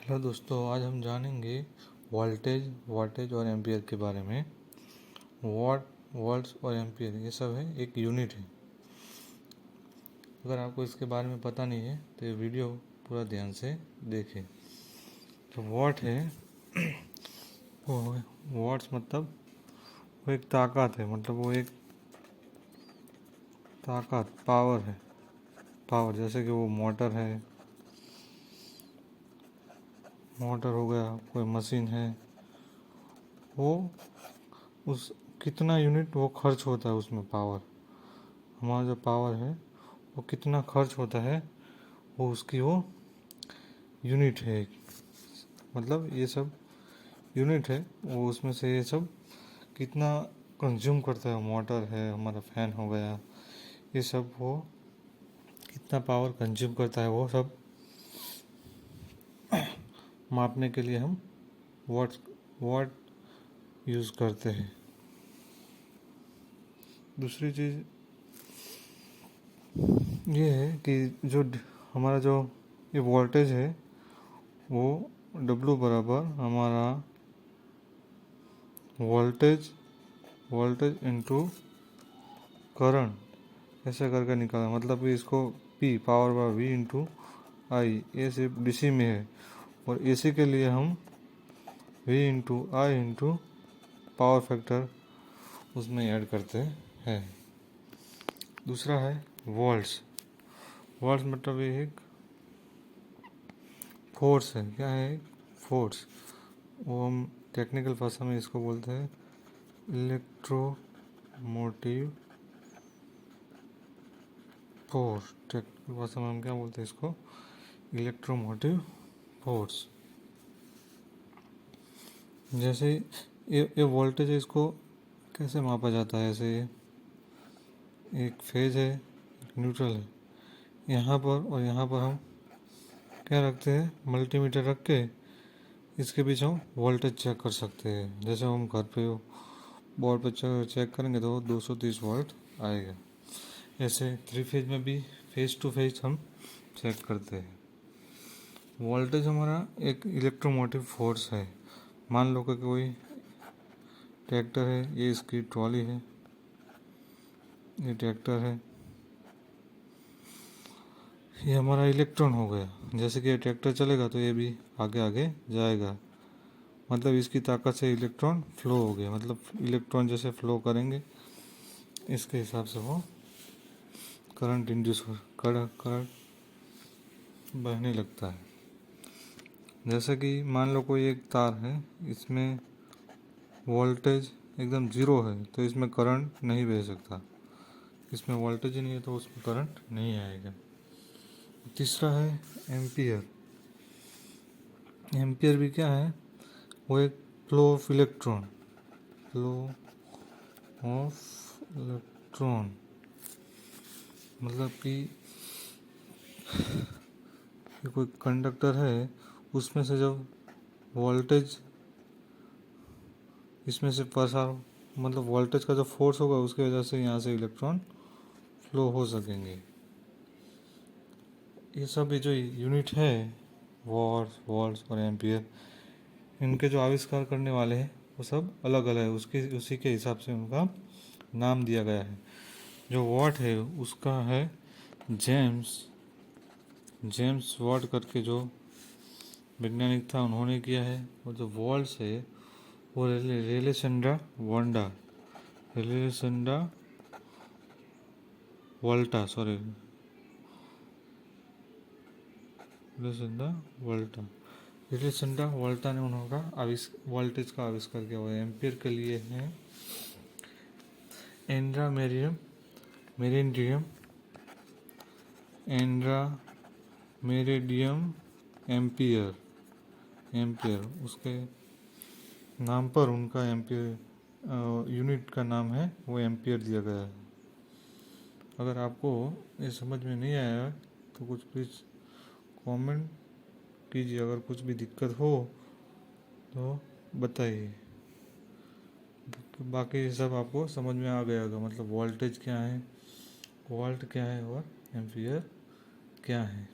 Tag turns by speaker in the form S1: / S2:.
S1: Hello दोस्तों, आज हम जानेंगे वोल्टेज, वाटेज और एम्पियर के बारे में। वॉट, वोल्ट्स और एम्पियर ये सब है एक यूनिट है। अगर आपको इसके बारे में पता नहीं है तो ये वीडियो पूरा ध्यान से देखें। तो वॉट है वो वॉट्स मतलब वो एक ताकत है, मतलब वो एक ताकत, पावर है। पावर जैसे कि वो मोटर हो गया, कोई मशीन है, वो उस कितना यूनिट वो खर्च होता है उसमें पावर। हमारा जो पावर है वो कितना खर्च होता है, वो उसकी वो यूनिट है। मतलब ये सब यूनिट है, वो उसमें से ये सब कितना कंज्यूम करता है। मोटर है, हमारा फैन हो गया, ये सब वो कितना पावर कंज्यूम करता है, वो सब मापने के लिए हम वाट वाट यूज़ करते हैं। दूसरी चीज़ ये है कि हमारा जो ये वोल्टेज है वो W बराबर हमारा वोल्टेज वोल्टेज इनटू करंट ऐसे करके निकाला। मतलब कि इसको P power by V into I, ये सिर्फ DC में है, और AC के लिए हम V इंटू आई इंटू पावर फैक्टर उसमें ऐड करते हैं। दूसरा है वोल्ट्स। वोल्ट्स मतलब ये एक फोर्स है। क्या है? फोर्स। वो हम टेक्निकल भाषा में इसको बोलते हैं इलेक्ट्रोमोटिव फोर्स। टेक्निकल भाषा में हम क्या बोलते हैं इसको? Electromotive force. जैसे ये वोल्टेज है, इसको कैसे मापा जाता है? ऐसे एक फेज है, एक न्यूट्रल है, यहाँ पर और यहाँ पर हम क्या रखते हैं? मल्टीमीटर रख के इसके बीच हम वोल्टेज चेक कर सकते हैं। जैसे हम घर पे बोर्ड पर चेक करेंगे तो 230 वोल्ट आएगा। ऐसे 3 फेज में भी फेज टू फेज हम चेक करते हैं। वोल्टेज हमारा एक इलेक्ट्रोमोटिव फोर्स है। मान लो कि कोई ट्रैक्टर है, ये इसकी ट्रॉली है, ये ट्रैक्टर है, ये हमारा इलेक्ट्रॉन हो गया। जैसे कि ये ट्रैक्टर चलेगा तो ये भी आगे आगे जाएगा। मतलब इसकी ताकत से इलेक्ट्रॉन फ्लो हो गया। मतलब इलेक्ट्रॉन जैसे फ्लो करेंगे इसके हिसाब से वो करंट इंड्यूस करंट बहने लगता है। जैसे कि मान लो कोई एक तार है, इसमें वोल्टेज एकदम ज़ीरो है तो इसमें करंट नहीं बह सकता। इसमें वोल्टेज ही नहीं है तो उसमें करंट नहीं आएगा। तीसरा है एम्पियर। एम्पियर भी क्या है? वो एक flow of electron, flow of electron. मतलब कि कोई कंडक्टर है, उसमें से जब वोल्टेज इसमें से प्रसार, मतलब वोल्टेज का जो फोर्स होगा उसकी वजह से यहाँ से इलेक्ट्रॉन फ्लो हो सकेंगे। ये सब ये जो यूनिट है, वॉट्स, वोल्ट्स और एम्पियर, इनके जो आविष्कार करने वाले हैं वो सब अलग अलग है। उसी के हिसाब से उनका नाम दिया गया है। जो वॉट है उसका है जेम्स वॉट करके जो वैज्ञानिक था, उन्होंने किया है। और जो वोल्ट्स है वो रेलेसेंड्रा वोल्टा रेलेसेंड्रा वोल्टा ने उनका वोल्टेज का आविष्कार किया हुआ है। एम्पियर के लिए है एंड्रा मेरिडियम एम्पियर उसके नाम पर उनका एम्पियर यूनिट का नाम है, वो एम्पियर दिया गया है। अगर आपको ये समझ में नहीं आया तो कुछ प्लीज़ कमेंट कीजिए। अगर कुछ भी दिक्कत हो तो बताइए। बाकी सब आपको समझ में आ गया होगा। मतलब वोल्टेज क्या है, वोल्ट क्या है और एम्पियर क्या है।